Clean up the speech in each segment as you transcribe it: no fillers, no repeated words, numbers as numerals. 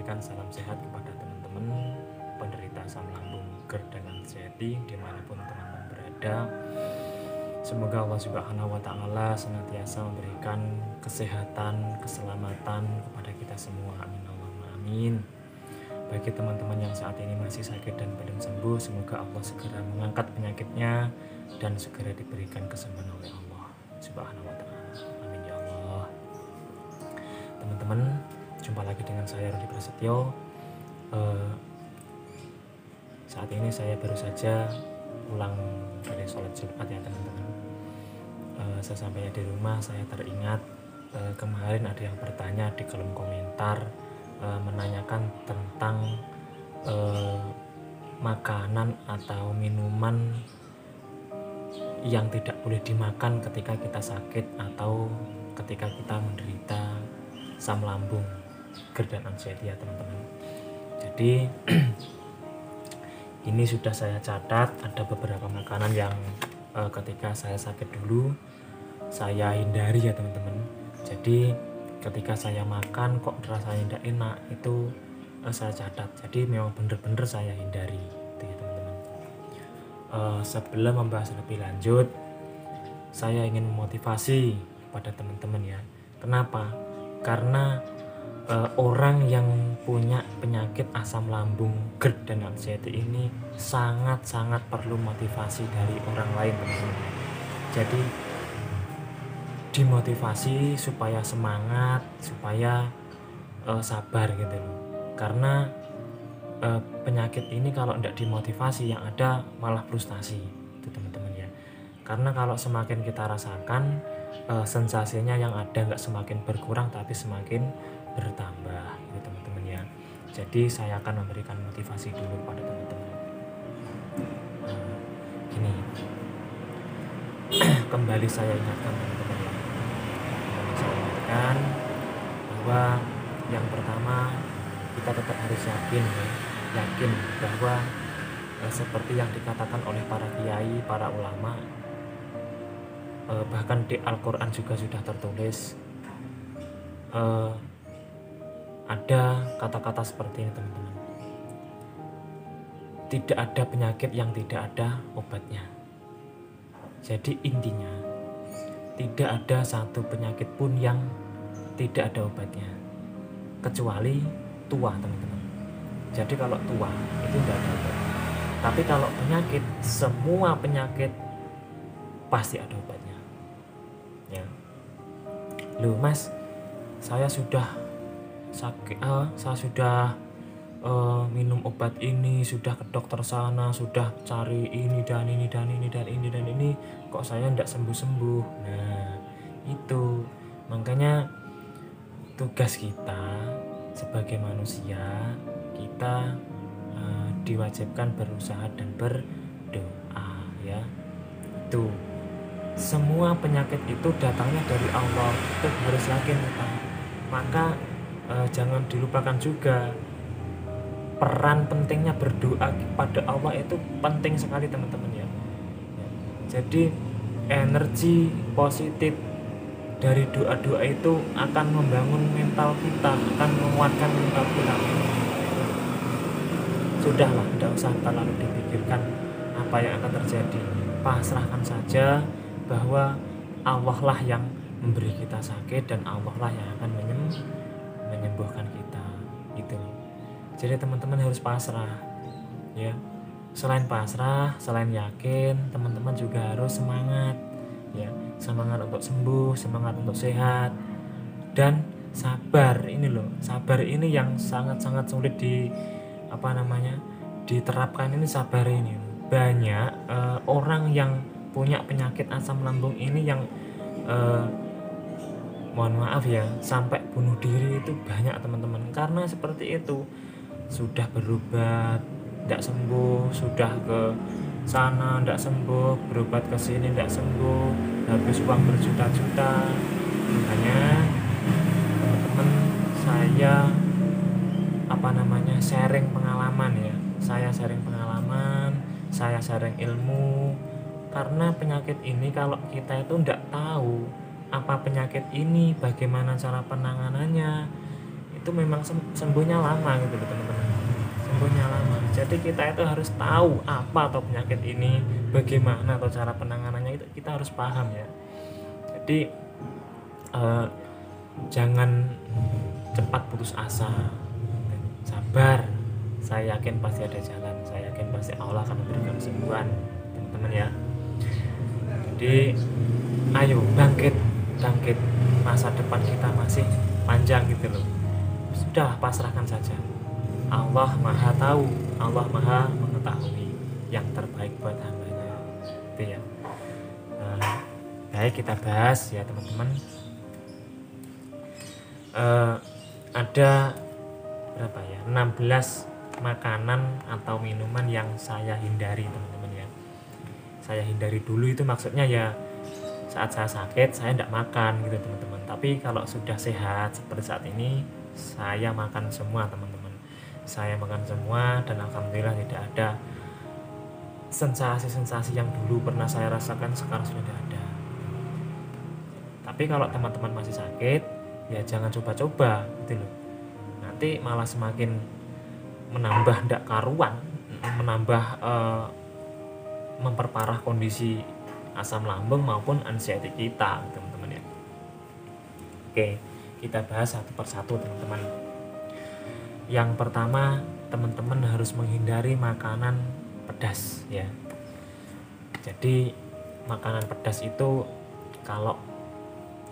memberikan salam sehat kepada teman-teman penderita asam lambung, GERD dan anxiety dimanapun teman-teman berada. Semoga Allah Subhanahu wa Ta'ala senantiasa memberikan kesehatan, keselamatan kepada kita semua. Amin Allahumma amin. Bagi teman-teman yang saat ini masih sakit dan belum sembuh, semoga Allah segera mengangkat penyakitnya dan segera diberikan kesembuhan oleh Allah Subhanahu wa Ta'ala. Amin ya Allah. Teman-teman, jumpa lagi dengan saya Rudi Prasetyo. Saat ini saya baru saja pulang dari sholat Jumat ya teman-teman. Sesampainya di rumah saya teringat kemarin ada yang bertanya di kolom komentar menanyakan tentang makanan atau minuman yang tidak boleh dimakan ketika kita sakit atau ketika kita menderita asam lambung, GERD dan anxiety ya teman-teman. Jadi ini sudah saya catat, ada beberapa makanan yang ketika saya sakit dulu saya hindari ya teman-teman. Jadi ketika saya makan kok rasanya tidak enak, itu saya catat. Jadi memang benar-benar saya hindari itu ya teman-teman. Sebelum membahas lebih lanjut, saya ingin memotivasi pada teman-teman ya. Kenapa? Karena orang yang punya penyakit asam lambung, GERD dan anxiety ini sangat-sangat perlu motivasi dari orang lain teman-teman. Jadi dimotivasi supaya semangat, supaya sabar gitu loh. Karena penyakit ini kalau tidak dimotivasi yang ada malah frustasi itu teman-teman ya. Karena kalau semakin kita rasakan sensasinya yang ada nggak semakin berkurang tapi semakin bertambah gitu teman-teman ya. Jadi saya akan memberikan motivasi dulu pada teman-teman. Gini, kembali saya ingatkan teman-teman ya. Saya ingatkan bahwa yang pertama kita tetap harus yakin bahwa seperti yang dikatakan oleh para kiai, para ulama, bahkan di Al-Quran juga sudah tertulis, ada kata-kata seperti ini teman-teman. Tidak ada penyakit yang tidak ada obatnya. Jadi intinya tidak ada satu penyakit pun yang tidak ada obatnya, kecuali tua teman-teman. Jadi kalau tua itu tidak ada obat. Tapi kalau penyakit, semua penyakit pasti ada obatnya. Ya. Loh mas, saya sudah sakit, saya sudah minum obat ini, sudah ke dokter sana, sudah cari ini dan ini dan ini dan ini dan ini, kok saya tidak sembuh-sembuh. Nah itu makanya tugas kita sebagai manusia, kita diwajibkan berusaha dan berdoa ya. Itu semua penyakit itu datangnya dari Allah, itu harus yakin kita. Maka jangan dilupakan juga peran pentingnya berdoa kepada Allah, itu penting sekali teman-teman ya. Jadi energi positif dari doa-doa itu akan membangun mental kita, akan menguatkan mental kita. Sudahlah, tidak usah terlalu dipikirkan apa yang akan terjadi. Pasrahkan saja bahwa Allah lah yang memberi kita sakit dan Allah lah yang akan menyembuhkan kita. Gitu loh. Jadi teman-teman harus pasrah ya. Selain pasrah, selain yakin, teman-teman juga harus semangat ya. Semangat untuk sembuh, semangat untuk sehat, dan sabar. Ini loh, sabar ini yang sangat-sangat sulit diterapkan. Ini sabar ini banyak orang yang punya penyakit asam lambung ini yang mohon maaf ya, sampai bunuh diri itu banyak teman-teman. Karena seperti itu, sudah berobat tidak sembuh, sudah ke sana tidak sembuh, berobat ke sini tidak sembuh, habis uang berjuta-juta. Makanya teman-teman, saya sharing pengalaman ya. Saya sharing pengalaman, saya sharing ilmu. Karena penyakit ini kalau kita itu tidak tahu apa penyakit ini, bagaimana cara penanganannya, itu itu memang sembuhnya lama gitu loh teman-teman, sembuhnya lama. Jadi kita itu harus tahu apa atau penyakit ini, bagaimana atau cara penanganannya, itu kita harus paham ya. Jadi jangan cepat putus asa, sabar, saya yakin pasti ada jalan, saya yakin pasti Allah akan memberikan kesembuhan teman-teman ya. Jadi ayo bangkit, masa depan kita masih panjang gitu loh. Sudah, pasrahkan saja, Allah maha tahu, Allah maha mengetahui yang terbaik buat hambanya itu ya. Baik, kita bahas ya teman-teman. Ada berapa ya, 16 makanan atau minuman yang saya hindari teman-teman ya. Saya hindari dulu itu maksudnya ya saat saya sakit saya tidak makan gitu teman-teman, tapi kalau sudah sehat seperti saat ini saya makan semua teman-teman. Saya makan semua dan alhamdulillah tidak ada sensasi-sensasi yang dulu pernah saya rasakan sekarang sudah tidak ada. Tapi kalau teman-teman masih sakit ya jangan coba-coba gitu loh, nanti malah semakin menambah ndak karuan, menambah memperparah kondisi asam lambung maupun anxiety kita teman-teman ya. Oke, kita bahas satu persatu teman-teman. Yang pertama, teman-teman harus menghindari makanan pedas ya. Jadi makanan pedas itu kalau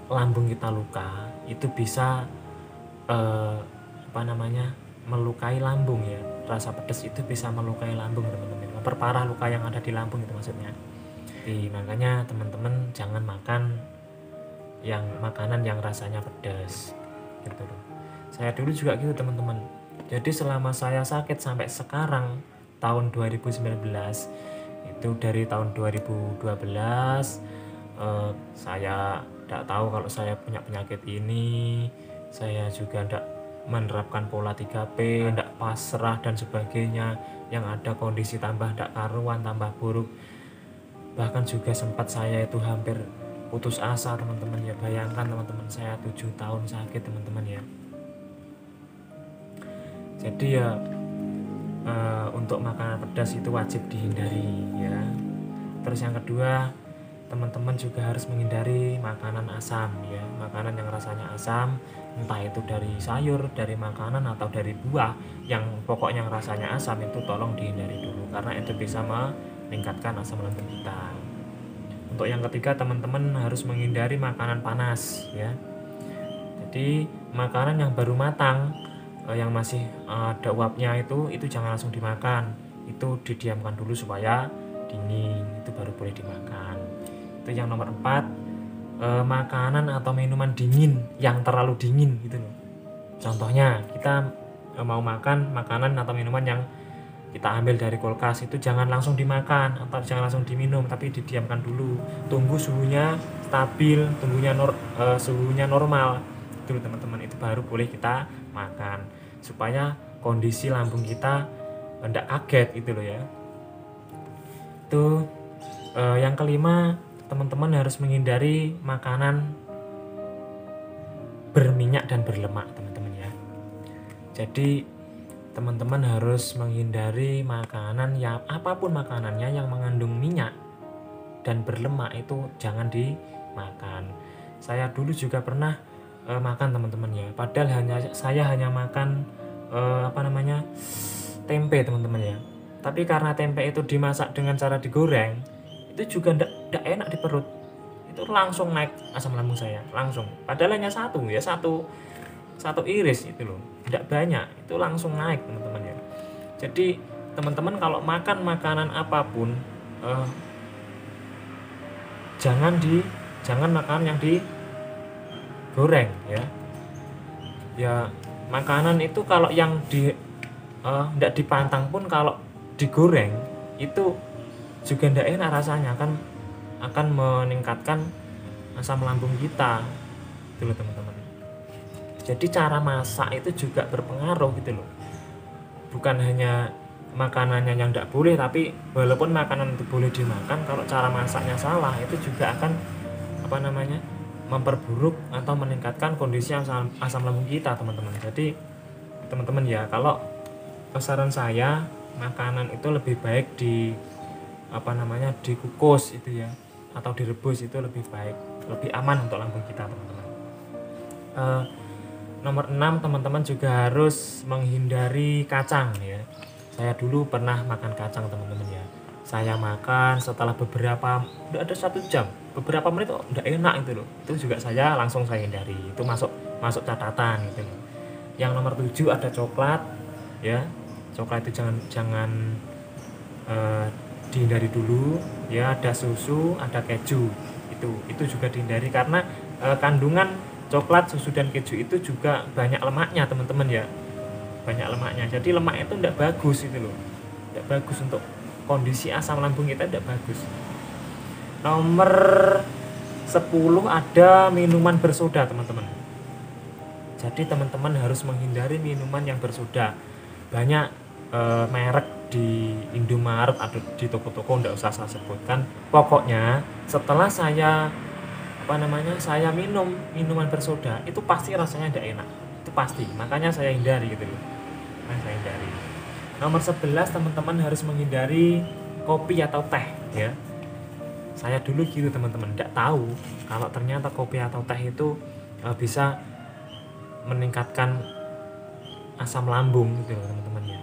lambung kita luka itu bisa melukai lambung ya. Rasa pedas itu bisa melukai lambung teman-teman, memperparah luka yang ada di lambung itu maksudnya. Jadi makanya teman-teman jangan makan makanan yang rasanya pedas gitu loh. Saya dulu juga gitu teman-teman. Jadi selama saya sakit sampai sekarang tahun 2019, itu dari tahun 2012 saya tidak tahu kalau saya punya penyakit ini. Saya juga tidak menerapkan pola 3P, tidak pasrah dan sebagainya. Yang ada kondisi tambah tidak karuan, tambah buruk. Bahkan juga sempat saya itu hampir putus asa teman-teman ya. Bayangkan teman-teman, saya 7 tahun sakit teman-teman ya. Jadi ya untuk makanan pedas itu wajib dihindari ya. Terus yang kedua, teman-teman juga harus menghindari makanan asam ya. Makanan yang rasanya asam, entah itu dari sayur, dari makanan atau dari buah, yang pokoknya yang rasanya asam itu tolong dihindari dulu, karena itu bisa meningkatkan asam lambung kita. Untuk yang ketiga, teman-teman harus menghindari makanan panas ya. Jadi makanan yang baru matang, yang masih ada uapnya itu jangan langsung dimakan. Itu didiamkan dulu supaya dingin, itu baru boleh dimakan. Itu yang nomor 4, makanan atau minuman dingin yang terlalu dingin gitu loh. Contohnya kita mau makan makanan atau minuman yang kita ambil dari kulkas, itu jangan langsung dimakan atau jangan langsung diminum, tapi didiamkan dulu, tunggu suhunya stabil, suhunya normal itu teman-teman, itu baru boleh kita makan supaya kondisi lambung kita tidak kaget gitu loh ya. Itu yang kelima, teman-teman harus menghindari makanan berminyak dan berlemak teman-teman ya. Jadi teman-teman harus menghindari makanan yang apapun makanannya yang mengandung minyak dan berlemak itu jangan dimakan. Saya dulu juga pernah makan teman-teman ya, padahal saya hanya makan tempe teman-teman ya. Tapi karena tempe itu dimasak dengan cara digoreng, itu juga tidak enak di perut. Itu langsung naik asam lambung saya, langsung. Padahal hanya satu iris itu loh, tidak banyak, itu langsung naik teman-teman ya. Jadi teman-teman kalau makan makanan apapun, jangan makan yang digoreng ya. Ya makanan itu kalau yang tidak dipantang pun kalau digoreng itu juga tidak enak rasanya, akan meningkatkan asam lambung kita gitu loh teman-teman. Jadi cara masak itu juga berpengaruh gitu loh, bukan hanya makanannya yang tidak boleh, tapi walaupun makanan itu boleh dimakan, kalau cara masaknya salah itu juga akan memperburuk atau meningkatkan kondisi asam lambung kita, teman-teman. Jadi teman-teman ya, kalau saran saya, makanan itu lebih baik dikukus itu ya, atau direbus, itu lebih baik, lebih aman untuk lambung kita, teman-teman. Nomor 6, teman-teman juga harus menghindari kacang ya. Saya dulu pernah makan kacang, teman-teman ya. Saya makan setelah udah ada 1 jam, beberapa menit udah enak itu loh. Itu juga langsung saya hindari. Itu masuk catatan gitu loh. Yang nomor 7 ada coklat ya. Coklat itu jangan dihindari dulu ya. Ada susu, ada keju. Itu juga dihindari karena kandungan coklat, susu dan keju itu juga banyak lemaknya, teman-teman ya. Banyak lemaknya. Jadi lemak itu tidak bagus itu loh. Tidak bagus untuk kondisi asam lambung kita, tidak bagus. Nomor 10 ada minuman bersoda, teman-teman. Jadi teman-teman harus menghindari minuman yang bersoda. Banyak merek di Indomaret atau di toko-toko, tidak usah saya sebutkan. Pokoknya setelah saya minum minuman bersoda, itu pasti rasanya tidak enak. Itu pasti. Makanya saya hindari gitu loh. Nomor 11, teman-teman harus menghindari kopi atau teh ya. Saya dulu gitu, teman-teman, tidak tahu kalau ternyata kopi atau teh itu bisa meningkatkan asam lambung gitu loh, teman-teman ya.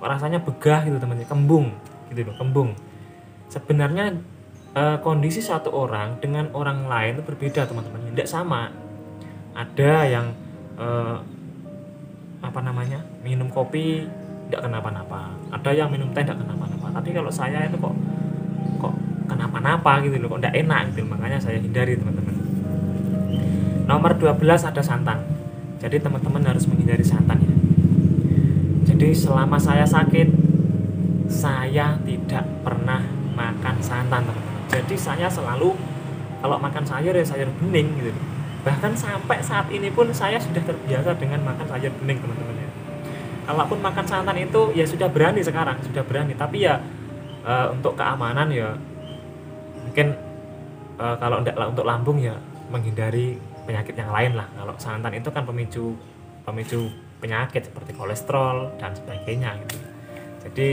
Kok rasanya begah gitu, teman-teman, kembung gitu loh, kembung. Sebenarnya kondisi satu orang dengan orang lain itu berbeda, teman-teman, tidak sama. Ada yang minum kopi tidak kenapa-napa, ada yang minum teh tidak kenapa-napa, tapi kalau saya itu kok kenapa-napa gitu loh, kok tidak enak gitu, makanya saya hindari, teman-teman. Nomor 12 ada santan. Jadi teman-teman harus menghindari santan ya. Jadi selama saya sakit, saya tidak pernah makan santan, teman-teman. Jadi saya selalu kalau makan sayur ya sayur bening gitu. Bahkan sampai saat ini pun saya sudah terbiasa dengan makan sayur bening, teman-teman ya. Kalaupun makan santan itu ya sudah berani sekarang, tapi ya untuk keamanan ya mungkin kalau tidak untuk lambung ya menghindari penyakit yang lain lah. Kalau santan itu kan pemicu penyakit seperti kolesterol dan sebagainya gitu. Jadi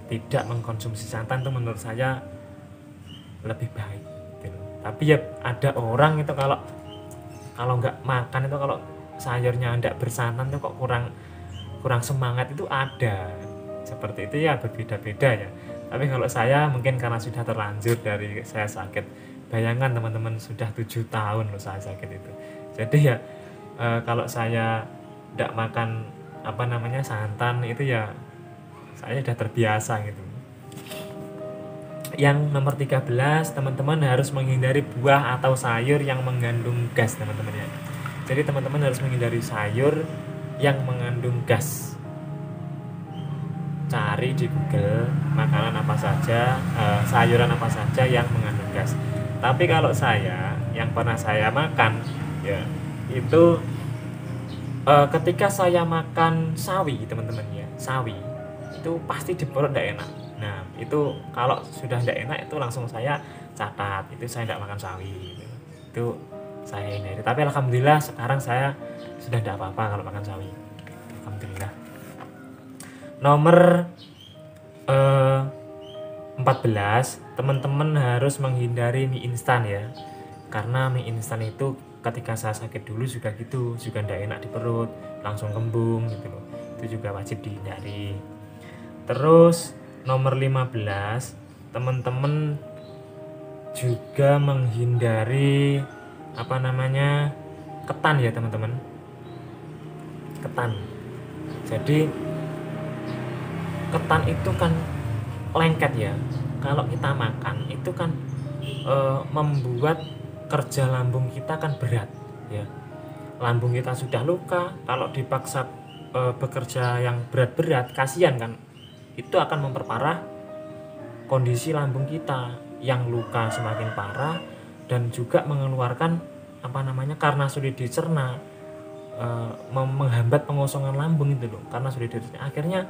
tidak mengkonsumsi santan itu menurut saya lebih baik gitu. Tapi ya ada orang itu kalau nggak makan itu, kalau sayurnya tidak bersantan itu kok kurang semangat, itu ada seperti itu ya, berbeda-beda ya. Tapi kalau saya mungkin karena sudah terlanjur dari saya sakit, bayangkan teman-teman, sudah 7 tahun loh saya sakit itu. Jadi ya kalau saya tidak makan santan itu ya saya sudah terbiasa gitu. Yang nomor 13, teman-teman harus menghindari buah atau sayur yang mengandung gas, teman-teman ya. Jadi teman-teman harus menghindari sayur yang mengandung gas. Cari di Google makanan apa saja, sayuran apa saja yang mengandung gas. Tapi kalau yang pernah saya makan ya, itu ketika saya makan sawi, teman-teman ya, sawi itu pasti di perut tidak enak. Nah itu kalau sudah tidak enak itu langsung saya catat, itu saya tidak makan sawi gitu. Itu saya hindari. Tapi alhamdulillah sekarang saya sudah tidak apa-apa kalau makan sawi, alhamdulillah. Nomor 14, teman-teman harus menghindari mie instan ya. Karena mie instan itu ketika saya sakit dulu juga gitu, juga tidak enak di perut, langsung kembung gitu loh. Itu juga wajib dihindari. Terus nomor 15, teman-teman juga menghindari ketan ya, teman-teman. Ketan. Jadi ketan itu kan lengket ya. Kalau kita makan itu kan membuat kerja lambung kita kan berat ya. Lambung kita sudah luka, kalau dipaksa bekerja yang berat-berat, kasihan kan. Itu akan memperparah kondisi lambung kita, yang luka semakin parah dan juga mengeluarkan karena sulit dicerna, menghambat pengosongan lambung itu loh. Karena sulit dicerna, akhirnya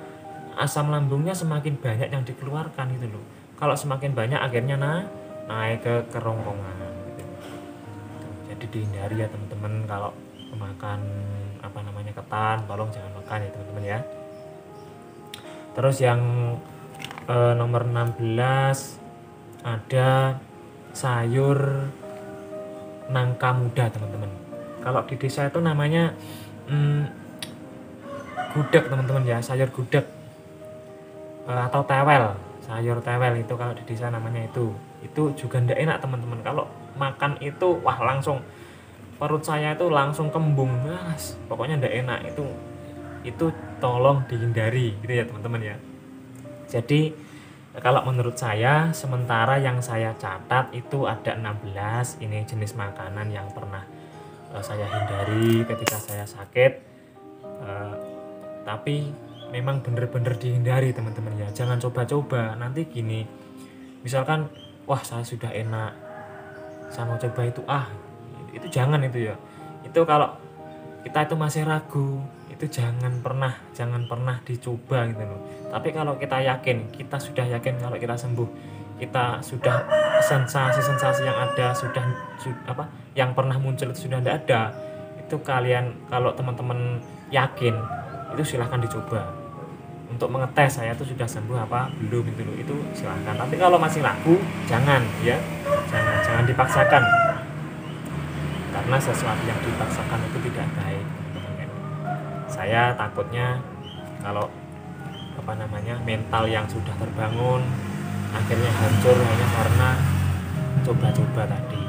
asam lambungnya semakin banyak yang dikeluarkan gitu loh. Kalau semakin banyak akhirnya naik ke kerongkongan gitu. jadi dihindari ya teman-teman. Kalau makan ketan, tolong jangan makan ya teman-teman ya. Terus yang nomor 16 ada sayur nangka muda teman-teman. Kalau di desa itu namanya gudeg teman-teman ya, sayur gudeg atau tewel, sayur tewel itu kalau di desa namanya itu juga ndak enak teman-teman. Kalau makan itu wah langsung perut saya itu langsung kembung, mas, pokoknya ndak enak itu tolong dihindari gitu ya teman-teman ya. Jadi kalau menurut saya, sementara yang saya catat itu ada 16 ini jenis makanan yang pernah saya hindari ketika saya sakit. Tapi memang bener-bener dihindari teman-teman ya, jangan coba-coba. Nanti gini, misalkan wah saya sudah enak, saya mau coba itu jangan itu ya. Itu kalau kita itu masih ragu, itu jangan pernah dicoba gitu loh. Tapi kalau kita sudah yakin kalau kita sembuh, kita sudah sensasi yang ada yang pernah muncul itu sudah tidak ada, itu kalian kalau teman-teman yakin itu silahkan dicoba untuk mengetes saya itu sudah sembuh apa belum itu silahkan. Tapi kalau masih ragu jangan dipaksakan, karena sesuatu yang dipaksakan itu tidak baik teman-teman. Saya takutnya kalau mental yang sudah terbangun akhirnya hancur hanya karena coba-coba tadi,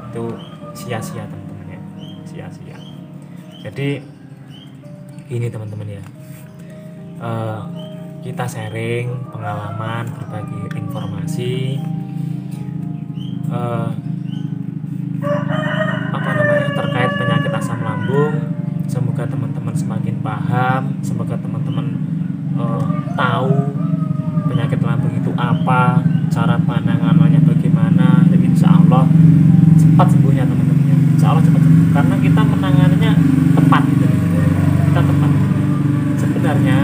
itu sia-sia teman-teman ya, sia-sia. Jadi ini teman-teman ya, kita sharing pengalaman, berbagi informasi terkait penyakit asam lambung. Semoga teman-teman semakin paham, semoga teman-teman tahu penyakit lambung itu apa, cara penanganannya bagaimana. Dan insya Allah cepat sembuhnya teman-teman ya, insya Allah cepat sembuh karena kita menangannya tepat gitu. Kita tepat. Sebenarnya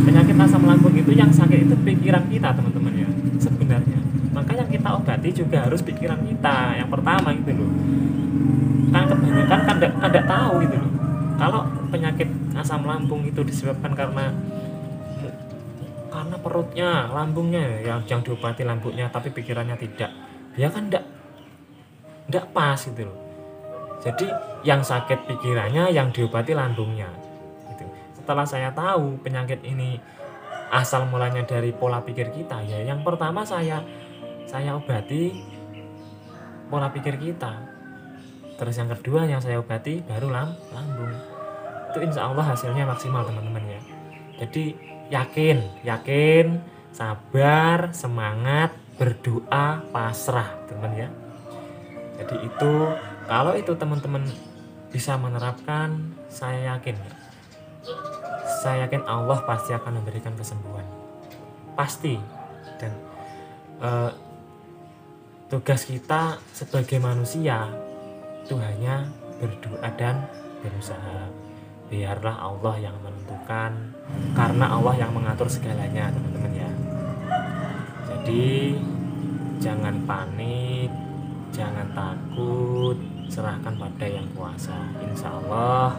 penyakit asam lambung itu yang sakit itu pikiran kita teman-teman ya, sebenarnya. Maka yang kita obati juga harus pikiran kita yang pertama gitu loh. Kan kebanyakan kan tidak tahu gitu loh. Kalau penyakit asam lambung itu disebabkan karena perutnya, lambungnya yang diobati lambungnya, tapi pikirannya tidak, ya kan tidak pas gitu loh. Jadi yang sakit pikirannya, yang diobati lambungnya gitu. Setelah saya tahu penyakit ini asal mulanya dari pola pikir kita, ya yang pertama saya obati pola pikir kita. Terus yang kedua yang saya obati baru lambung. Itu insya Allah hasilnya maksimal teman-teman ya. Jadi yakin, sabar, semangat, berdoa, pasrah teman ya. Jadi itu kalau itu teman-teman bisa menerapkan, saya yakin Allah pasti akan memberikan kesembuhan, pasti. Dan tugas kita sebagai manusia itu hanya berdoa dan berusaha. Biarlah Allah yang menentukan, karena Allah yang mengatur segalanya teman-teman ya. Jadi jangan panik, jangan takut, serahkan pada yang kuasa. Insya Allah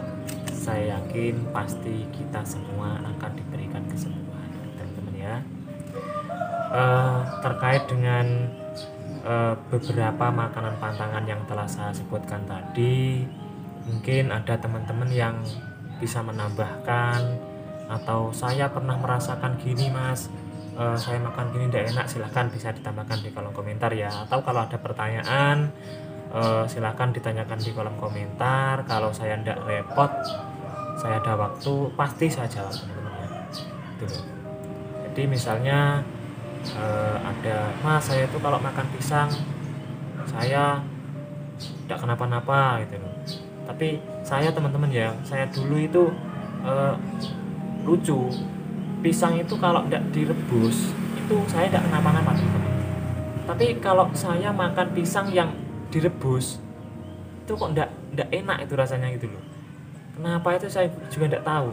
saya yakin pasti kita semua akan diberikan kesembuhan teman-teman ya. Terkait dengan beberapa makanan pantangan yang telah saya sebutkan tadi, mungkin ada teman-teman yang bisa menambahkan, atau saya pernah merasakan gini mas, saya makan gini tidak enak, silahkan bisa ditambahkan di kolom komentar ya. Atau kalau ada pertanyaan silahkan ditanyakan di kolom komentar. Kalau saya tidak repot, saya ada waktu, pasti saya jawab teman-teman ya. Jadi misalnya ada mas, saya itu kalau makan pisang saya tidak kenapa-napa gitu loh. Tapi saya teman-teman ya, saya dulu itu lucu, pisang itu kalau tidak direbus itu saya tidak kenapa-napa teman-teman. Tapi kalau saya makan pisang yang direbus itu kok tidak enak itu rasanya gitu loh. Kenapa itu saya juga tidak tahu.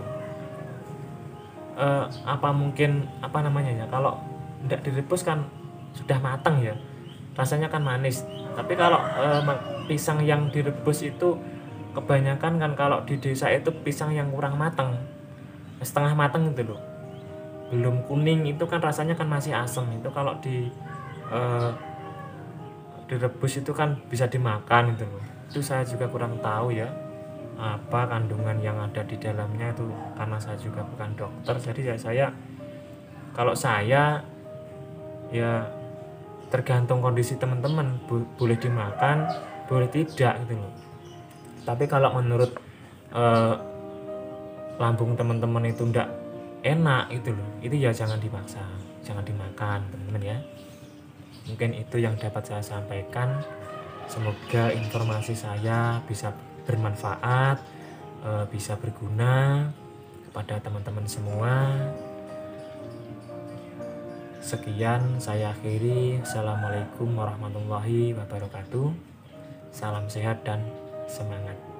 Apa mungkin kalau tidak direbus kan sudah matang ya, rasanya kan manis. Tapi kalau pisang yang direbus itu kebanyakan kan kalau di desa itu pisang yang kurang matang, setengah matang gitu loh, belum kuning, itu kan rasanya kan masih asam. Itu kalau direbus itu kan bisa dimakan gitu loh. Itu saya juga kurang tahu ya apa kandungan yang ada di dalamnya itu, karena saya juga bukan dokter. Jadi ya kalau saya ya tergantung kondisi teman-teman, boleh dimakan boleh tidak gitu loh. Tapi kalau menurut lambung teman-teman itu ndak enak gitu loh, itu ya jangan dipaksa, jangan dimakan teman-teman ya. Mungkin itu yang dapat saya sampaikan. Semoga informasi saya bisa bermanfaat, bisa berguna kepada teman-teman semua. Sekian saya akhiri. Assalamualaikum warahmatullahi wabarakatuh. Salam sehat dan semangat.